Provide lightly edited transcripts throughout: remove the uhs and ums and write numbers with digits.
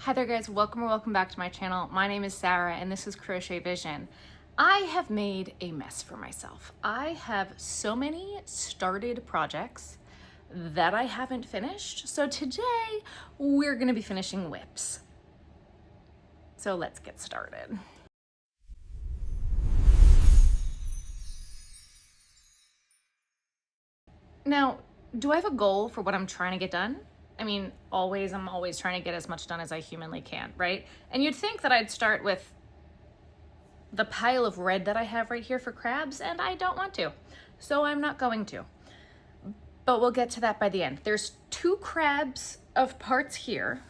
Hi there guys, welcome or welcome back to my channel. My name is Sarah and this is Crochet Vision. I have made a mess for myself. I have so many started projects that I haven't finished. So today we're gonna be finishing whips. So let's get started. Now, do I have a goal for what I'm trying to get done? I mean, I'm always trying to get as much done as I humanly can, right? And you'd think that I'd start with the pile of red that I have right here for crabs, and I don't want to. So I'm not going to. But we'll get to that by the end. There's 2 crabs of parts here.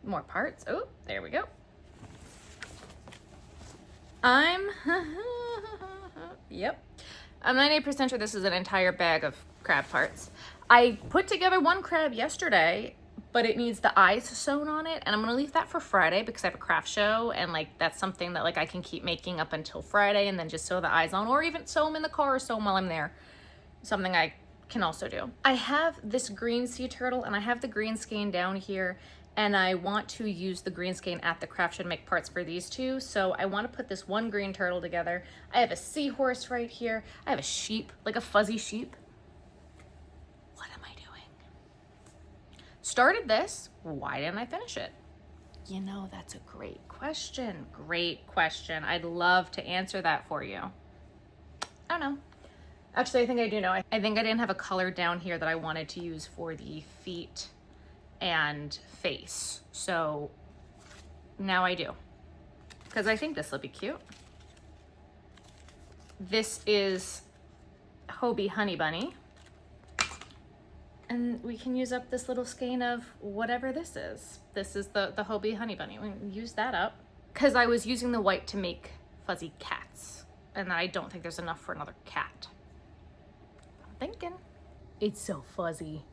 More parts. Oh, there we go. Yep. I'm 98% sure this is an entire bag of crab parts. I put together one crab yesterday, but it needs the eyes sewn on it, and I'm gonna leave that for Friday because I have a craft show, and like that's something that like I can keep making up until Friday and then just sew the eyes on, or even sew them in the car or sew them while I'm there. Something I can also do. I have this green sea turtle and I have the green skein down here, and I want to use the green skein at the craft show to make parts for these 2. So I want to put this one green turtle together. I have a seahorse right here. I have a sheep, like a fuzzy sheep. What am I doing? Started this, why didn't I finish it? You know, that's a great question. Great question. I'd love to answer that for you. I don't know. Actually, I think I do know. I think I didn't have a color down here that I wanted to use for the feet and face. So now I do, because I think this will be cute. This is Hobie Honey Bunny. And we can use up this little skein of whatever this is. This is the Hobie Honey Bunny. We can use that up because I was using the white to make fuzzy cats, and I don't think there's enough for another cat. I'm thinking it's so fuzzy.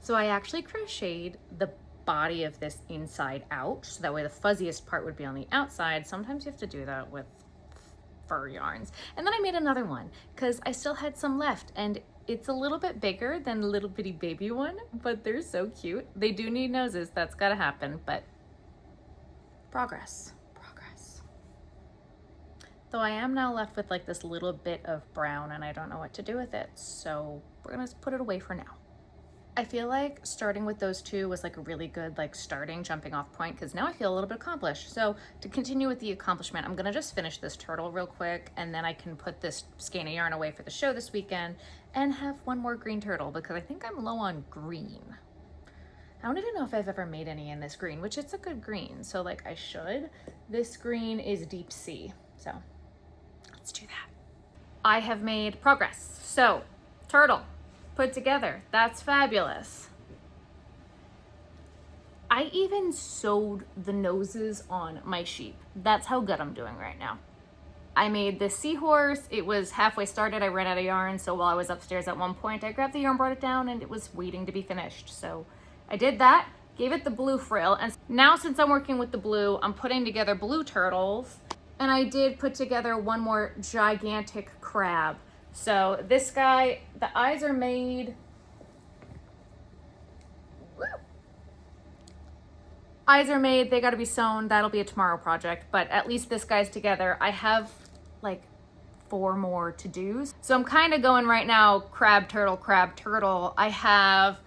So I actually crocheted the body of this inside out, so that way the fuzziest part would be on the outside. Sometimes you have to do that with fur yarns. And then I made another one because I still had some left, and it's a little bit bigger than the little bitty baby one, but they're so cute. They do need noses, that's gotta happen, but progress. Though I am now left with like this little bit of brown and I don't know what to do with it, so we're gonna put it away for now. I feel like starting with those 2 was like a really good like jumping off point, because now I feel a little bit accomplished. So to continue with the accomplishment, I'm gonna just finish this turtle real quick, and then I can put this skein of yarn away for the show this weekend and have one more green turtle, because I think I'm low on green. I don't even know if I've ever made any in this green, which it's a good green, so like I should. This green is deep sea, so let's do that. I have made progress. So turtle put together, that's fabulous. I even sewed the noses on my sheep. That's how good I'm doing right now. I made this seahorse. It was halfway started. I ran out of yarn, so while I was upstairs at one point, I grabbed the yarn, brought it down, and it was waiting to be finished. So I did that, gave it the blue frill, and now since I'm working with the blue, I'm putting together blue turtles, and I did put together one more gigantic crab. So this guy, the eyes are made. Woo. Eyes are made, they gotta be sewn. That'll be a tomorrow project, but at least this guy's together. I have like 4 more to do. So I'm kind of going right now, crab, turtle. I have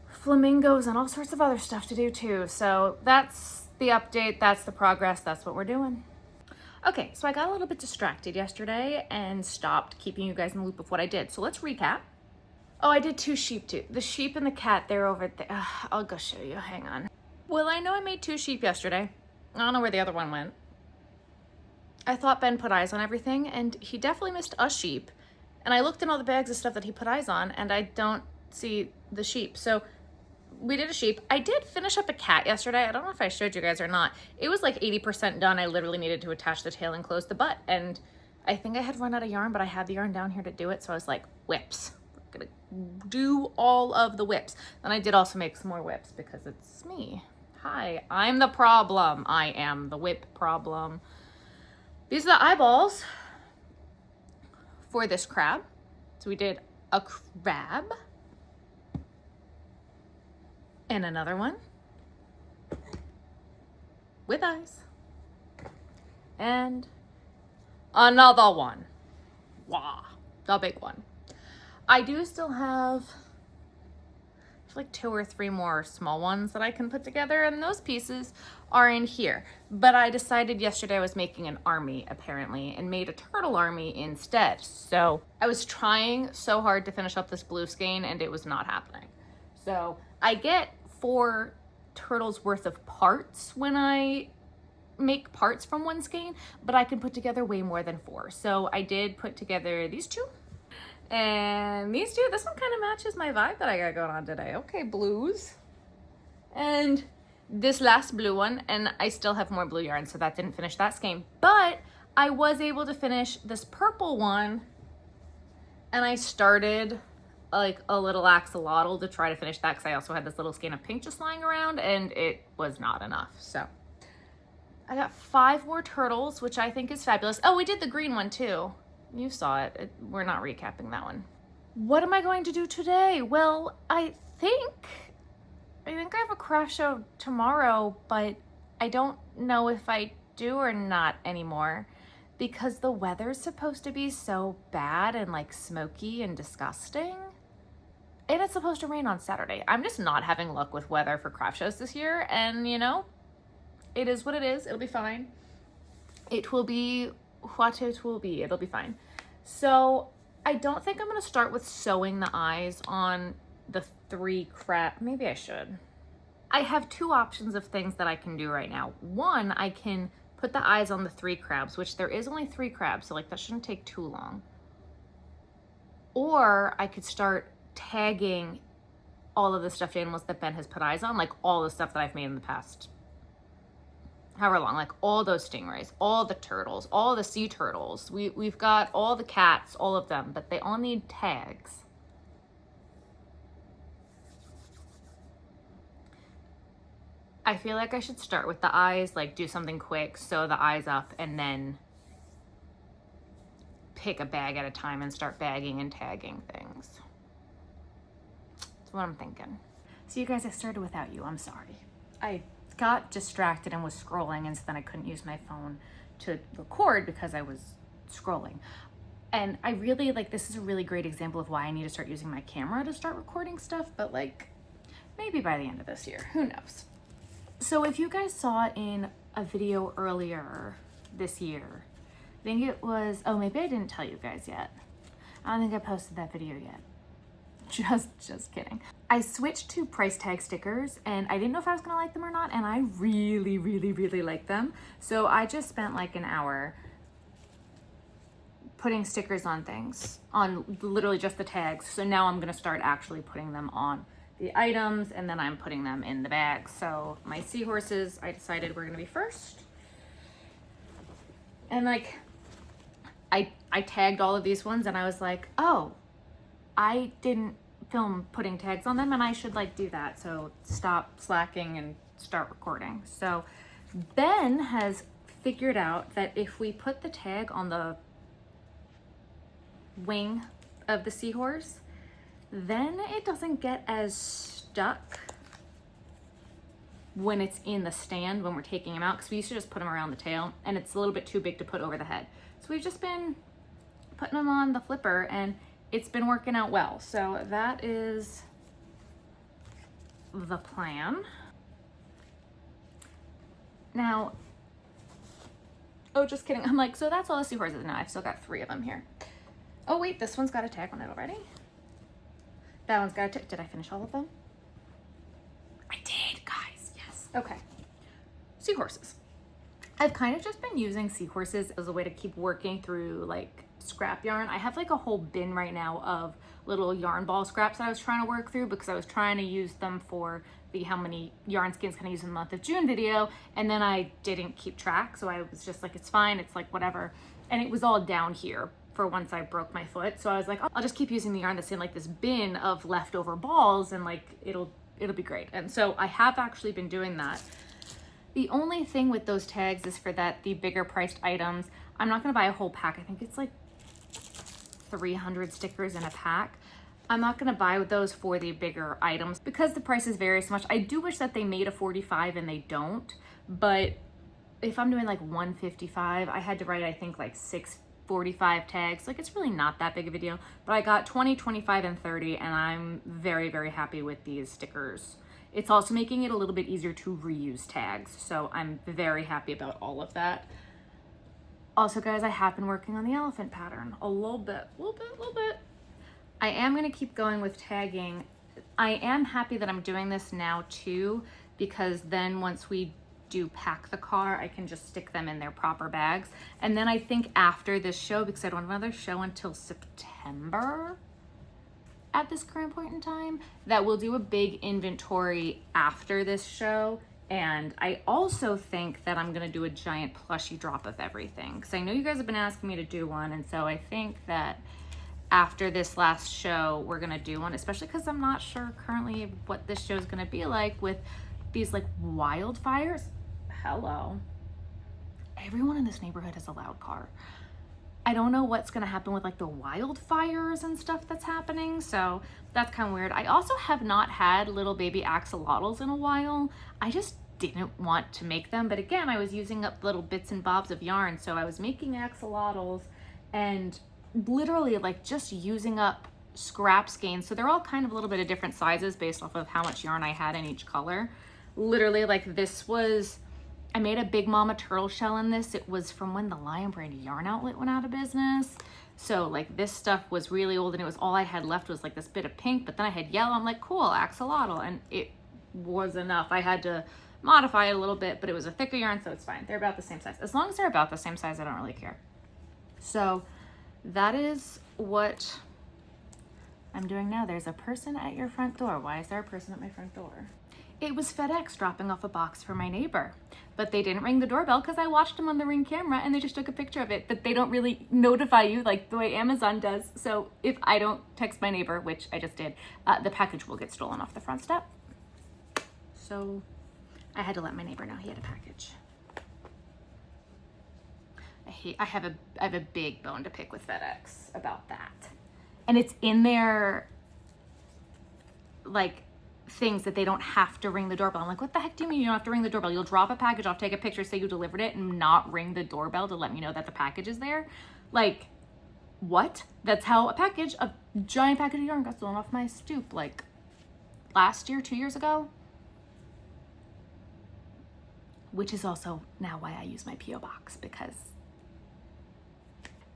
flamingos and all sorts of other stuff to do too. So that's the update, that's the progress, that's what we're doing. Okay, so I got a little bit distracted yesterday and stopped keeping you guys in the loop of what I did. So let's recap. Oh, I did 2 sheep too. The sheep and the cat, they're over there. I'll go show you, hang on. Well, I know I made 2 sheep yesterday. I don't know where the other one went. I thought Ben put eyes on everything, and he definitely missed a sheep. And I looked in all the bags of stuff that he put eyes on, and I don't see the sheep. So we did a sheep. I did finish up a cat yesterday. I don't know if I showed you guys or not. It was like 80% done. I literally needed to attach the tail and close the butt. And I think I had run out of yarn, but I had the yarn down here to do it. So I was like, whips. We're gonna do all of the whips. And I did also make some more whips because it's me. Hi, I'm the problem. I am the whip problem. These are the eyeballs for this crab. So we did a crab, And another one with eyes. And another one. Wow, the big one. I do still have like 2 or 3 more small ones that I can put together, and those pieces are in here. But I decided yesterday I was making an army apparently and made a turtle army instead. So I was trying so hard to finish up this blue skein and it was not happening. So I get 4 turtles worth of parts when I make parts from one skein, but I can put together way more than 4. So I did put together these 2. And these 2, this one kind of matches my vibe that I got going on today. Okay, blues. And this last blue one, and I still have more blue yarn, so that didn't finish that skein. But I was able to finish this purple one, and I started like a little axolotl to try to finish that because I also had this little skein of pink just lying around, and it was not enough. So I got 5 more turtles, which I think is fabulous. Oh, we did the green one too. You saw it. We're not recapping that one. What am I going to do today? Well, I think I have a craft show tomorrow, but I don't know if I do or not anymore because the weather's supposed to be so bad and like smoky and disgusting. And it's supposed to rain on Saturday. I'm just not having luck with weather for craft shows this year, and you know, it is what it is. It'll be fine. It will be what it will be. It'll be fine. So I don't think I'm going to start with sewing the eyes on the 3 crab. Maybe I should. I have 2 options of things that I can do right now. One, I can put the eyes on the 3 crabs, which there is only 3 crabs, so like that shouldn't take too long. Or I could start tagging all of the stuffed animals that Ben has put eyes on, like all the stuff that I've made in the past however long, like all those stingrays, all the turtles, all the sea turtles. We've got all the cats, all of them, but they all need tags. I feel like I should start with the eyes, like do something quick, sew the eyes up, and then pick a bag at a time and start bagging and tagging things. That's what I'm thinking. So you guys, I started without you. I'm sorry. I got distracted and was scrolling, and so then I couldn't use my phone to record because I was scrolling. And I really like, this is a really great example of why I need to start using my camera to start recording stuff, but like maybe by the end of this year, who knows. So if you guys saw in a video earlier this year, I think it was, oh, maybe I didn't tell you guys yet. I don't think I posted that video yet. Just kidding. I switched to price tag stickers and I didn't know if I was gonna like them or not, and I really, really, really like them. So I just spent like an hour putting stickers on things, on literally just the tags. So now I'm gonna start actually putting them on the items, and then I'm putting them in the bag. So my seahorses, I decided were gonna be first. And like, I tagged all of these ones and I was like, oh, I didn't film putting tags on them and I should like do that. So stop slacking and start recording. So Ben has figured out that if we put the tag on the wing of the seahorse, then it doesn't get as stuck when it's in the stand when we're taking them out, because we used to just put them around the tail and it's a little bit too big to put over the head. So we've just been putting them on the flipper and it's been working out well. So that is the plan. Now, oh, just kidding. I'm like, so that's all the seahorses now. I've still got 3 of them here. Oh wait, this one's got a tag on it already. That one's got a tag. Did I finish all of them? I did, guys, yes. Okay, seahorses. I've kind of just been using seahorses as a way to keep working through like scrap yarn. I have like a whole bin right now of little yarn ball scraps that I was trying to work through because I was trying to use them for the how many yarn skeins can I use in the month of June video, and then I didn't keep track, so I was just like, it's fine, it's like whatever. And it was all down here for once I broke my foot, so I was like, I'll just keep using the yarn that's in like this bin of leftover balls and like it'll be great. And so I have actually been doing that. The only thing with those tags is for that the bigger priced items, I'm not gonna buy a whole pack. I think it's like 300 stickers in a pack. I'm not gonna buy those for the bigger items because the prices vary so much. I do wish that they made a 45 and they don't, but if I'm doing like 155, I had to write, I think, like 645 tags. Like, it's really not that big of a deal, but I got 20, 25, and 30, and I'm very, very happy with these stickers. It's also making it a little bit easier to reuse tags, so I'm very happy about all of that. Also, guys, I have been working on the elephant pattern a little bit. I am gonna keep going with tagging. I am happy that I'm doing this now too, because then once we do pack the car, I can just stick them in their proper bags. And then I think after this show, because I don't have another show until September at this current point in time, that we'll do a big inventory after this show. And I also think that I'm gonna do a giant plushie drop of everything, because I know you guys have been asking me to do one, and so I think that after this last show, we're gonna do one, especially because I'm not sure currently what this show is gonna be like with these like wildfires. Hello. Everyone in this neighborhood has a loud car. I don't know what's gonna happen with like the wildfires and stuff that's happening, so that's kind of weird. I also have not had little baby axolotls in a while. I just didn't want to make them, but again, I was using up little bits and bobs of yarn, so I was making axolotls and literally like just using up scrap skeins. So they're all kind of a little bit of different sizes based off of how much yarn I had in each color. Literally, like, this was, I made a big mama turtle shell in this. It was from when the Lion Brand yarn outlet went out of business. So like this stuff was really old, and it was all I had left was like this bit of pink, but then I had yellow. I'm like, cool, axolotl, and it was enough. I had to modify it a little bit, but it was a thicker yarn, so it's fine. They're about the same size. As long as they're about the same size, I don't really care. So that is what I'm doing now. There's a person at your front door. Why is there a person at my front door? It was FedEx dropping off a box for my neighbor, but they didn't ring the doorbell because I watched them on the Ring camera and they just took a picture of it, but they don't really notify you like the way Amazon does. So if I don't text my neighbor, which I just did, the package will get stolen off the front step. So I had to let my neighbor know he had a package. I have a big bone to pick with FedEx about that. And it's in their like things that they don't have to ring the doorbell. I'm like, what the heck do you mean you don't have to ring the doorbell? You'll drop a package off, take a picture, say you delivered it, and not ring the doorbell to let me know that the package is there? Like, what? That's how a giant package of yarn got stolen off my stoop like last year, 2 years ago. Which is also now why I use my P.O. box, because...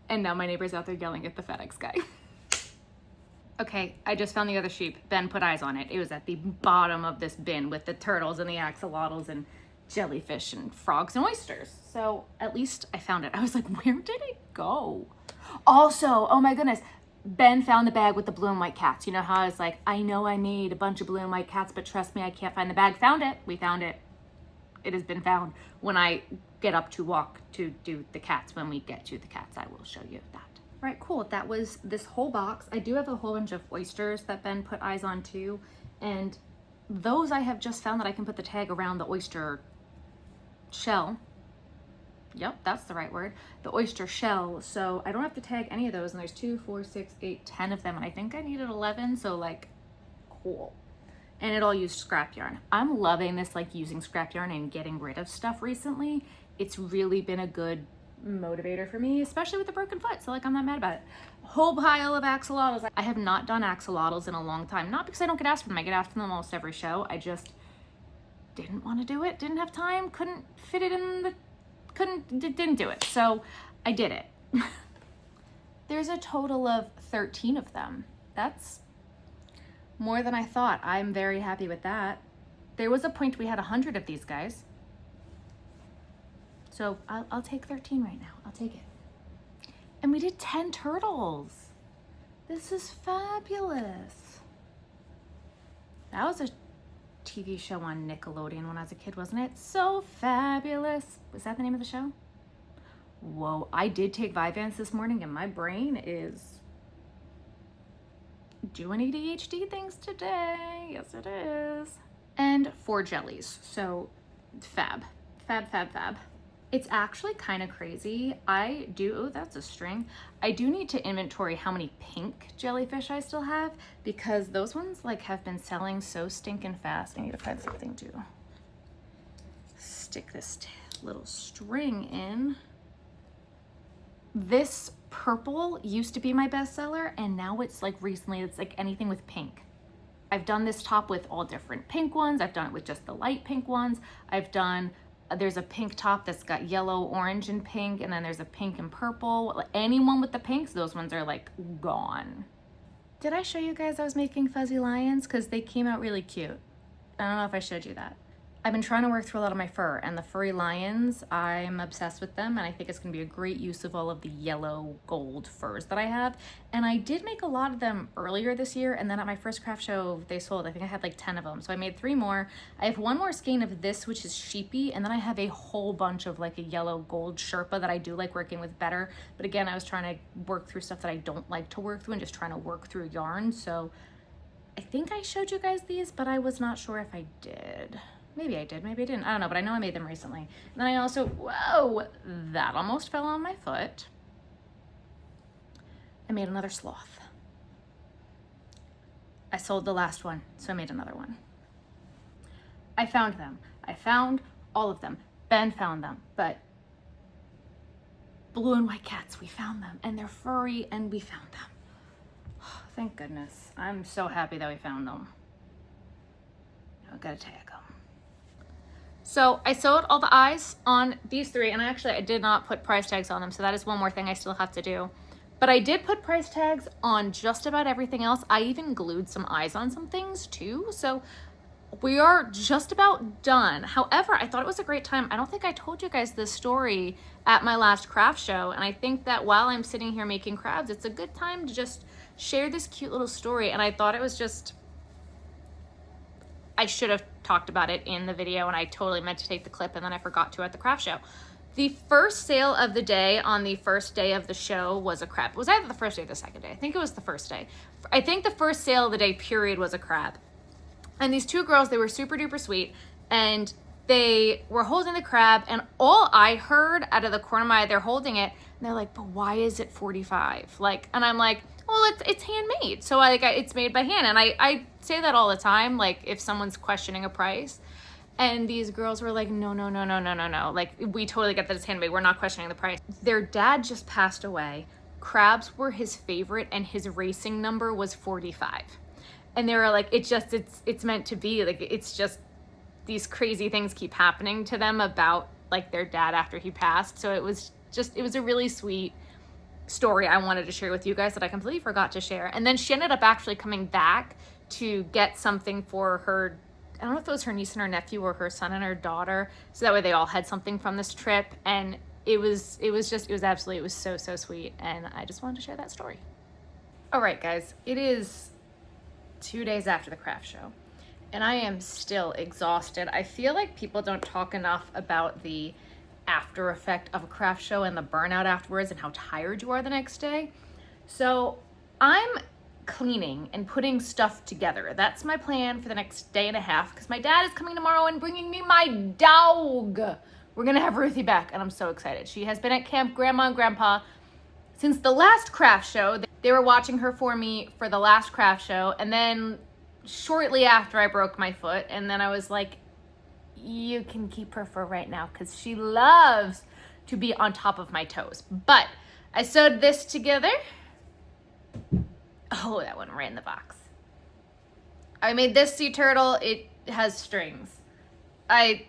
And now my neighbor's out there yelling at the FedEx guy. Okay, I just found the other sheep. Ben put eyes on it. It was at the bottom of this bin with the turtles and the axolotls and jellyfish and frogs and oysters. So at least I found it. I was like, where did it go? Also, oh my goodness, Ben found the bag with the blue and white cats. You know how I was like, I know I made a bunch of blue and white cats, but trust me, I can't find the bag. Found it. We found it. It has been found. When I get up to walk to do the cats, when we get to the cats, I will show you that. All right, cool. That was this whole box. I do have a whole bunch of oysters that Ben put eyes on too. And those I have just found that I can put the tag around the oyster shell. Yep, that's the right word. The oyster shell. So I don't have to tag any of those. And there's 2, 4, 6, 8, 10 of them. And I think I needed 11. So like, cool. And it all used scrap yarn. I'm loving this, like using scrap yarn and getting rid of stuff recently. It's really been a good motivator for me, especially with the broken foot. So like, I'm not mad about it. Whole pile of axolotls. I have not done axolotls in a long time. Not because I don't get asked for them. I get asked for them almost every show. I just didn't want to do it. Didn't have time. Couldn't fit it in the, didn't do it. So I did it. There's a total of 13 of them. That's more than I thought. I'm very happy with that. There was a point we had 100 of these guys. So I'll take 13 right now. I'll take it. And we did 10 turtles. This is fabulous. That was a TV show on Nickelodeon when I was a kid, wasn't it? So fabulous. Was that the name of the show? Whoa, I did take Vyvanse this morning and my brain is doing ADHD things today. Yes, it is. And 4 jellies. So fab. Fab, fab, fab. It's actually kind of crazy. Oh, that's a string. I do need to inventory how many pink jellyfish I still have because those ones like have been selling so stinking fast. I need to find something to stick this little string in. This purple used to be my bestseller and now it's like recently it's like anything with pink. I've done this top with all different pink ones. I've done it with just the light pink ones. There's a pink top that's got yellow, orange, and pink, and then there's a pink and purple. Anyone with the pinks, those ones are like gone. Did I show you guys I was making fuzzy lions? Because they came out really cute. I don't know if I showed you that. I've been trying to work through a lot of my fur, and the furry lions, I'm obsessed with them, and I think it's gonna be a great use of all of the yellow gold furs that I have. And I did make a lot of them earlier this year, and then at my first craft show, they sold. I think I had like 10 of them, so I made 3 more. I have 1 more skein of this, which is sheepy, and then I have a whole bunch of like a yellow gold Sherpa that I do like working with better. But again, I was trying to work through stuff that I don't like to work through and just trying to work through yarn. So I think I showed you guys these, but I was not sure if I did. Maybe I did, maybe I didn't. I don't know, but I know I made them recently. And then I also, whoa, that almost fell on my foot. I made another sloth. I sold the last one, so I made another one. I found them. I found all of them. Ben found them, but blue and white cats, we found them. And they're furry, and we found them. Oh, thank goodness. I'm so happy that we found them. I've got to tag them. So I sewed all the eyes on these 3, and I did not put price tags on them, so that is one more thing I still have to do. But I did put price tags on just about everything else. I even glued some eyes on some things too, so we are just about done. However, I thought it was a great time. I don't think I told you guys this story at my last craft show, and I think that while I'm sitting here making crabs, it's a good time to just share this cute little story, and I thought it was just... I should have talked about it in the video, and I totally meant to take the clip, and then I forgot to at the craft show. The first sale of the day on the first day of the show was a crab. It was either the first day or the second day. I think it was the first day. I think the first sale of the day period was a crab. And these 2 girls, they were super duper sweet, and they were holding the crab, and all I heard out of the corner of my eye, they're holding it, and they're like, but why is it $45? Like, and I'm like, well, it's handmade. So it's made by hand. And I say that all the time, like if someone's questioning a price. And these girls were like, no. Like, we totally get that it's handmade. We're not questioning the price. Their dad just passed away. Crabs were his favorite, and his racing number was 45. And they were like, it's meant to be. Like, it's just these crazy things keep happening to them about like their dad after he passed. So it was a really sweet story I wanted to share with you guys that I completely forgot to share. And then she ended up actually coming back to get something for her, I don't know if it was her niece and her nephew or her son and her daughter, so that way they all had something from this trip. And it was so sweet, and I just wanted to share that story. All right, guys, it is 2 days after the craft show, and I am still exhausted. I feel like people don't talk enough about the after effect of a craft show and the burnout afterwards and how tired you are the next day. So I'm cleaning and putting stuff together. That's my plan for the next day and a half, because my dad is coming tomorrow and bringing me my dog. We're gonna have Ruthie back, and I'm so excited. She has been at Camp Grandma and Grandpa since the last craft show. They were watching her for me for the last craft show, and then shortly after I broke my foot, and then I was like, you can keep her for right now, because she loves to be on top of my toes. But I sewed this together. Oh, that went right in the box. I made this sea turtle. It has strings. I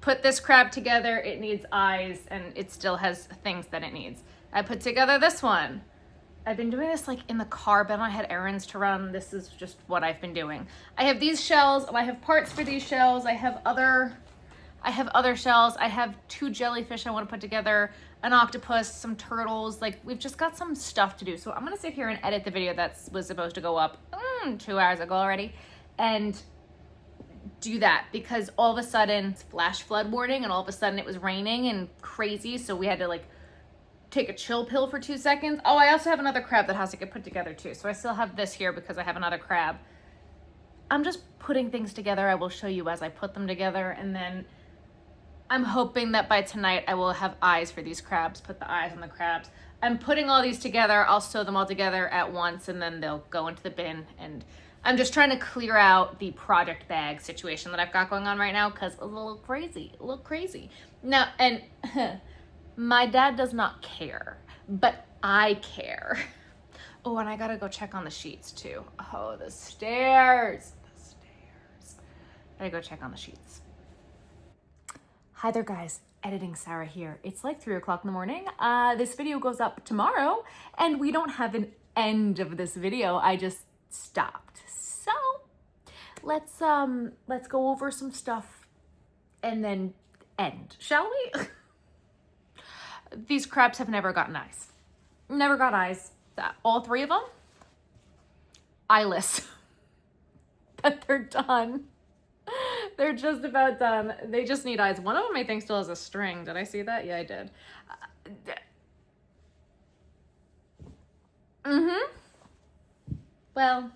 put this crab together. It needs eyes, and it still has things that it needs. I put together this one. I've been doing this like in the car, but I had errands to run. This is just what I've been doing. I have these shells, and I have parts for these shells. I have other shells. I have 2 jellyfish I want to put together, an octopus, some turtles. Like, we've just got some stuff to do. So I'm gonna sit here and edit the video that was supposed to go up 2 hours ago already, and do that, because all of a sudden flash flood warning, and all of a sudden it was raining and crazy, so we had to like take a chill pill for 2 seconds. Oh, I also have another crab that has to get put together too. So I still have this here because I have another crab. I'm just putting things together. I will show you as I put them together, and then I'm hoping that by tonight I will have eyes for these crabs, put the eyes on the crabs. I'm putting all these together. I'll sew them all together at once and then they'll go into the bin. And I'm just trying to clear out the project bag situation that I've got going on right now because it's a little crazy. Now, and my dad does not care, but I care. Oh, and I gotta go check on the sheets too. Oh, the stairs. I gotta go check on the sheets. Hi there guys, Editing Sarah here. It's like 3 o'clock in the morning. This video goes up tomorrow and we don't have an end of this video. I just stopped. So let's go over some stuff and then end, shall we? These crabs have never gotten eyes. Never got eyes. All 3 of them, eyeless. But they're done. They're just about done. They just need eyes. One of them I think still has a string. Did I see that? Yeah, I did. Well,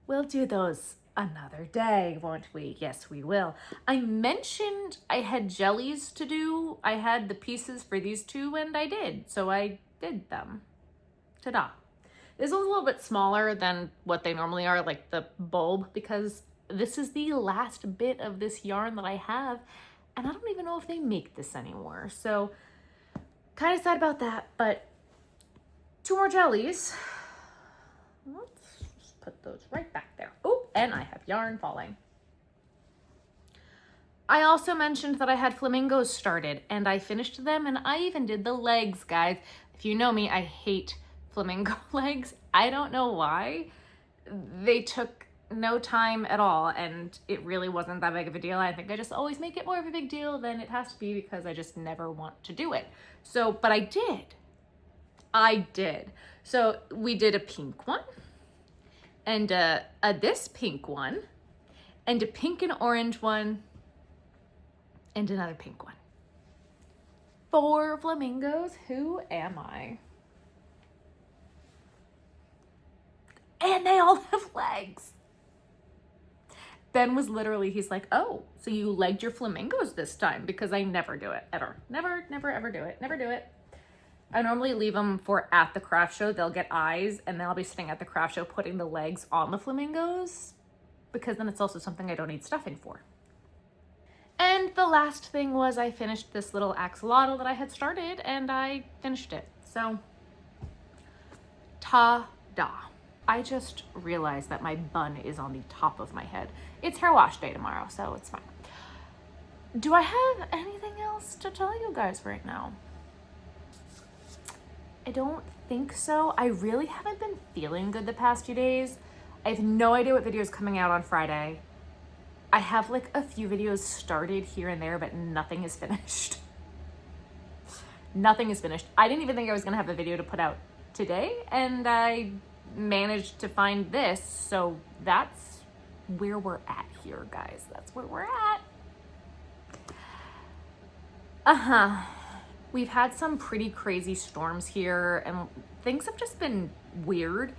we'll do those another day, won't we? Yes, we will. I mentioned I had jellies to do. I had the pieces for these 2 and I did. So I did them. Ta-da. This was a little bit smaller than what they normally are, like the bulb, because this is the last bit of this yarn that I have, and I don't even know if they make this anymore. So kind of sad about that, but 2 more jellies. Let's just put those right back there. Oh, and I have yarn falling. I also mentioned that I had flamingos started, and I finished them, and I even did the legs, guys. If you know me, I hate flamingo legs. I don't know why. They took no time at all and it really wasn't that big of a deal. I think I just always make it more of a big deal than it has to be because I just never want to do it. So, but I did. So we did a pink one and this pink one and a pink and orange one and another pink one. 4 flamingos. Who am I? And they all have legs. Ben was literally, he's like, oh, so you legged your flamingos this time, because I never do it, ever. Never, ever do it. Never do it. I normally leave them for at the craft show. They'll get eyes, and then I'll be sitting at the craft show putting the legs on the flamingos, because then it's also something I don't need stuffing for. And the last thing was I finished this little axolotl that I had started, and I finished it. So, ta-da. I just realized that my bun is on the top of my head. It's hair wash day tomorrow, so it's fine. Do I have anything else to tell you guys right now? I don't think so. I really haven't been feeling good the past few days. I have no idea what video is coming out on Friday. I have like a few videos started here and there, but nothing is finished. Nothing is finished. I didn't even think I was gonna have a video to put out today, and I managed to find this, so that's where we're at here, guys. That's where we're at. We've had some pretty crazy storms here, and things have just been weird.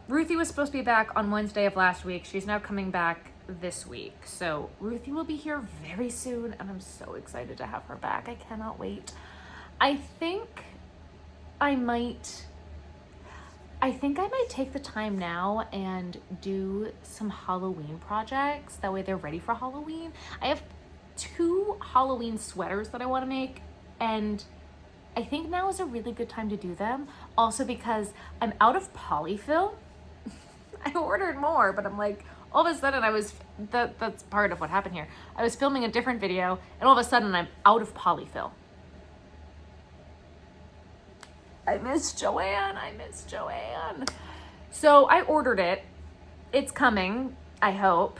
Ruthie was supposed to be back on Wednesday of last week. She's now coming back this week, so Ruthie will be here very soon, and I'm so excited to have her back. I cannot wait. I think I might take the time now and do some Halloween projects. That way they're ready for Halloween. I have 2 Halloween sweaters that I want to make, and I think now is a really good time to do them. Also because I'm out of polyfill. I ordered more, but I'm like, all of a sudden that's part of what happened here. I was filming a different video, and all of a sudden I'm out of polyfill. I miss Joanne. So I ordered it. It's coming, I hope.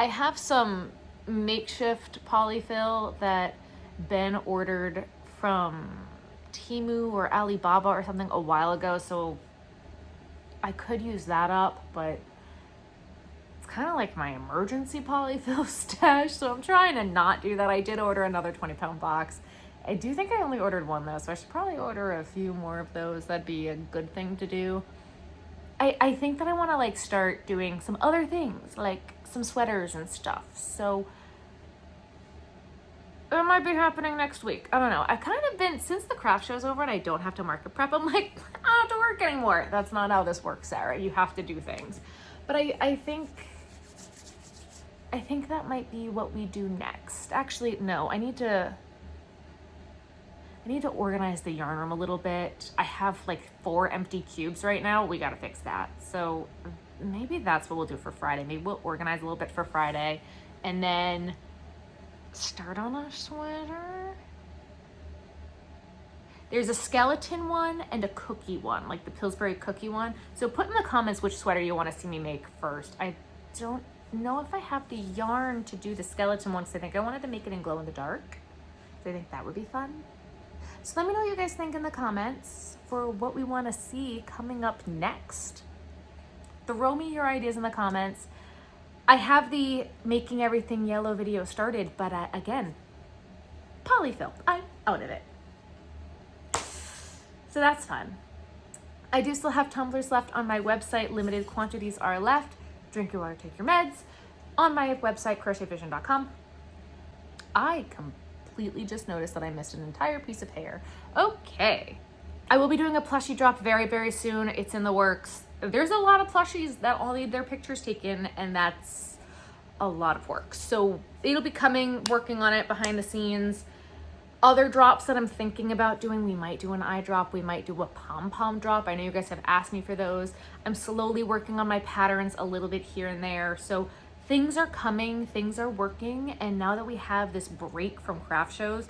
I have some makeshift polyfill that Ben ordered from Temu or Alibaba or something a while ago, so I could use that up, but it's kind of like my emergency polyfill stash, so I'm trying to not do that. I did order another 20-pound box. I do think I only ordered 1 though, so I should probably order a few more of those. That'd be a good thing to do. I think that I want to like start doing some other things, like some sweaters and stuff. So it might be happening next week. I don't know. I've kind of been, since the craft show's over and I don't have to market prep, I'm like, I don't have to work anymore. That's not how this works, Sarah. You have to do things. But I think that might be what we do next. Actually, no, I need to organize the yarn room a little bit. I have like 4 empty cubes right now. We gotta fix that. So maybe that's what we'll do for Friday. Maybe we'll organize a little bit for Friday and then start on a sweater. There's a skeleton one and a cookie one, like the Pillsbury cookie one. So put in the comments which sweater you want to see me make first. I don't know if I have the yarn to do the skeleton one, because I think I wanted to make it in glow in the dark. So I think that would be fun. So let me know what you guys think in the comments for what we want to see coming up next. Throw me your ideas in the comments. I have the making everything yellow video started, but again, polyfill. I'm out of it. So that's fun. I do still have tumblers left on my website. Limited quantities are left. Drink your water, take your meds. On my website, crochetvision.com. I completely just noticed that I missed an entire piece of hair. Okay. I will be doing a plushie drop very, very soon. It's in the works. There's a lot of plushies that all need their pictures taken, and that's a lot of work. So it'll be coming, working on it behind the scenes. Other drops that I'm thinking about doing, we might do an eye drop, we might do a pom-pom drop. I know you guys have asked me for those. I'm slowly working on my patterns a little bit here and there. So things are coming, things are working, and now that we have this break from craft shows,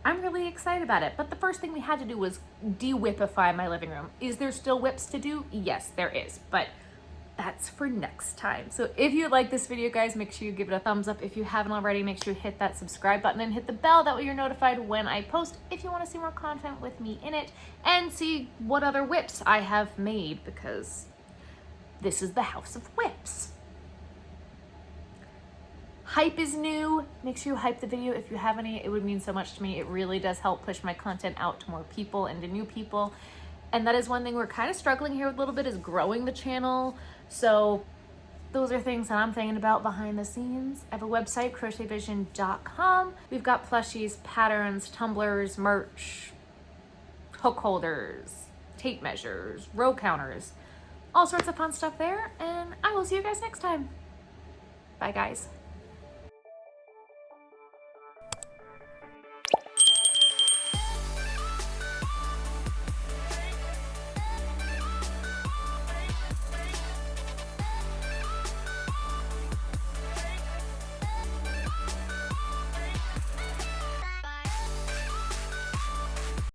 I'm really excited about it. But the first thing we had to do was de-whipify my living room. Is there still whips to do? Yes, there is, but that's for next time. So if you like this video, guys, make sure you give it a thumbs up. If you haven't already, make sure you hit that subscribe button and hit the bell. That way you're notified when I post. If you want to see more content with me in it and see what other whips I have made, because this is the house of whips. Hype is new. Make sure you hype the video if you have any. It would mean so much to me. It really does help push my content out to more people and to new people. And that is one thing we're kind of struggling here with a little bit, is growing the channel. So those are things that I'm thinking about behind the scenes. I have a website, crochetvision.com. We've got plushies, patterns, tumblers, merch, hook holders, tape measures, row counters, all sorts of fun stuff there. And I will see you guys next time. Bye, guys.